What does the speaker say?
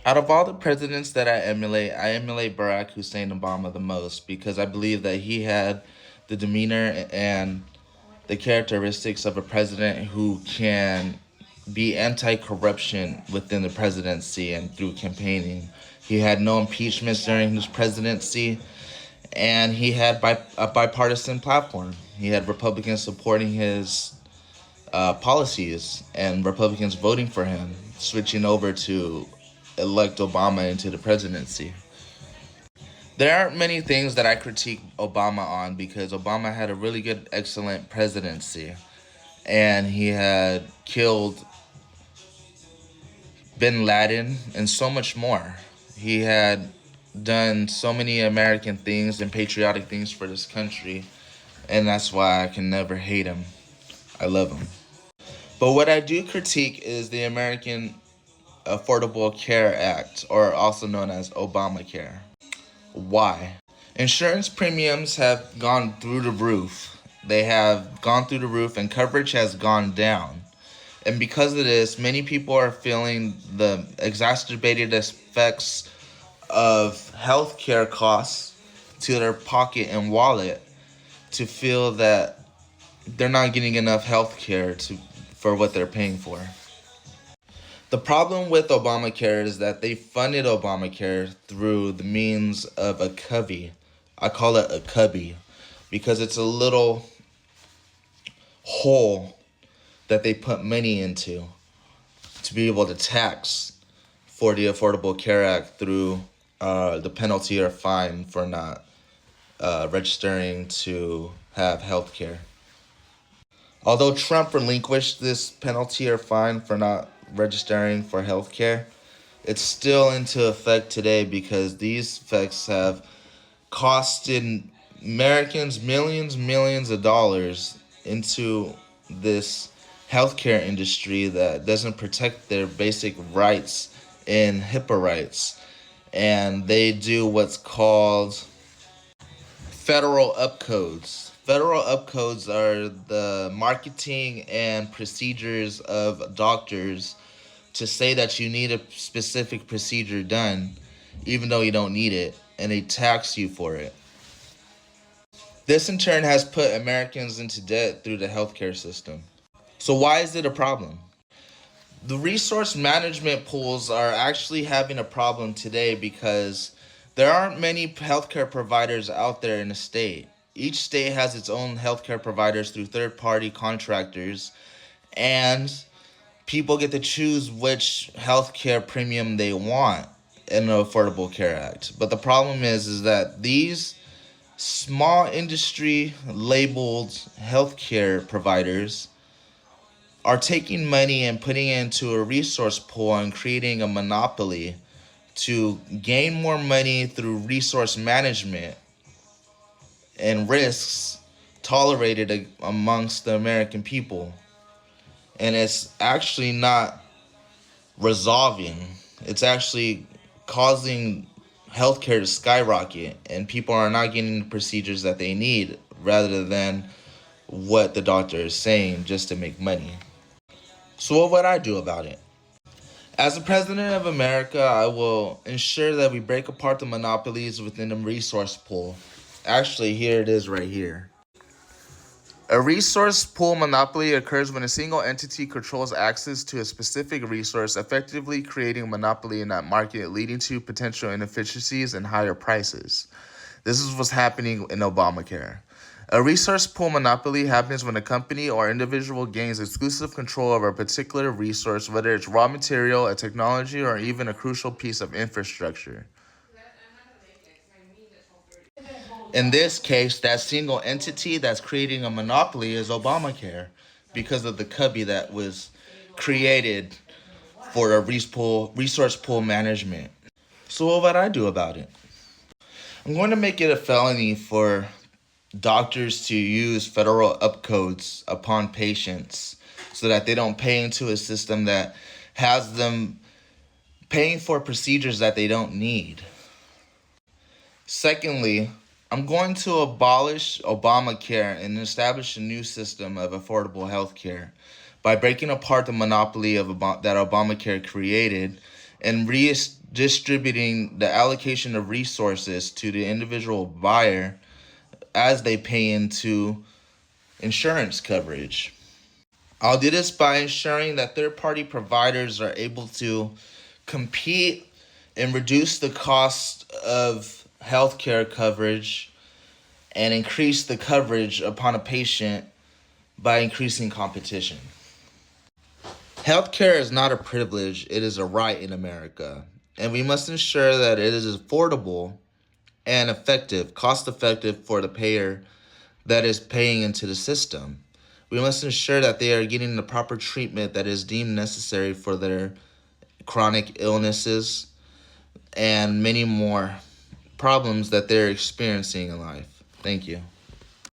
Out of all the presidents that I emulate Barack Hussein Obama the most because I believe that he had the demeanor and the characteristics of a president who can be anti-corruption within the presidency and through campaigning. He had no impeachments during his presidency, and he had a bipartisan platform. He had Republicans supporting his policies and Republicans voting for him, switching over to elect Obama into the presidency. There aren't many things that I critique Obama on because Obama had a really good, excellent presidency. And he had killed bin Laden and so much more. He had done so many American things and patriotic things for this country. And that's why I can never hate him. I love him. But what I do critique is the American Affordable Care Act, or also known as Obamacare. Why? Insurance premiums have gone through the roof. They have gone through the roof, and coverage has gone down. And because of this, many people are feeling the exacerbated effects of healthcare costs to their pocket and wallet, to feel that they're not getting enough healthcare for what they're paying for. The problem with Obamacare is that they funded Obamacare through the means of a cubby. I call it a cubby because it's a little hole that they put money into to be able to tax for the Affordable Care Act through the penalty or fine for not registering to have health care. Although Trump relinquished this penalty or fine for not registering for health care, it's still into effect today because these effects have costed Americans millions of dollars into this healthcare industry that doesn't protect their basic rights and HIPAA rights. And they do what's called federal upcodes. Federal upcodes are the marketing and procedures of doctors to say that you need a specific procedure done, even though you don't need it, and they tax you for it. This in turn has put Americans into debt through the healthcare system. So why is it a problem? The resource management pools are actually having a problem today because there aren't many healthcare providers out there in the state. Each state has its own healthcare providers through third party contractors, and people get to choose which healthcare premium they want in the Affordable Care Act. But the problem is that these small industry labeled healthcare providers are taking money and putting it into a resource pool and creating a monopoly to gain more money through resource management and risks tolerated amongst the American people. And it's actually not resolving, it's actually causing healthcare to skyrocket, and people are not getting the procedures that they need rather than what the doctor is saying just to make money. So, what would I do about it? As the president of America, I will ensure that we break apart the monopolies within the resource pool. Actually, here it is right here. A resource pool monopoly occurs when a single entity controls access to a specific resource, effectively creating a monopoly in that market, leading to potential inefficiencies and higher prices. This is what's happening in Obamacare. A resource pool monopoly happens when a company or individual gains exclusive control over a particular resource, whether it's raw material, a technology, or even a crucial piece of infrastructure. In this case, that single entity that's creating a monopoly is Obamacare because of the cubby that was created for a resource pool management. So what would I do about it? I'm going to make it a felony for doctors to use federal upcodes upon patients so that they don't pay into a system that has them paying for procedures that they don't need. Secondly, I'm going to abolish Obamacare and establish a new system of affordable health care by breaking apart the monopoly that Obamacare created and redistributing the allocation of resources to the individual buyer as they pay into insurance coverage. I'll do this by ensuring that third-party providers are able to compete and reduce the cost of healthcare coverage and increase the coverage upon a patient by increasing competition. Healthcare is not a privilege, it is a right in America, and we must ensure that it is affordable and effective, cost effective for the payer that is paying into the system. We must ensure that they are getting the proper treatment that is deemed necessary for their chronic illnesses and many more problems that they're experiencing in life. Thank you.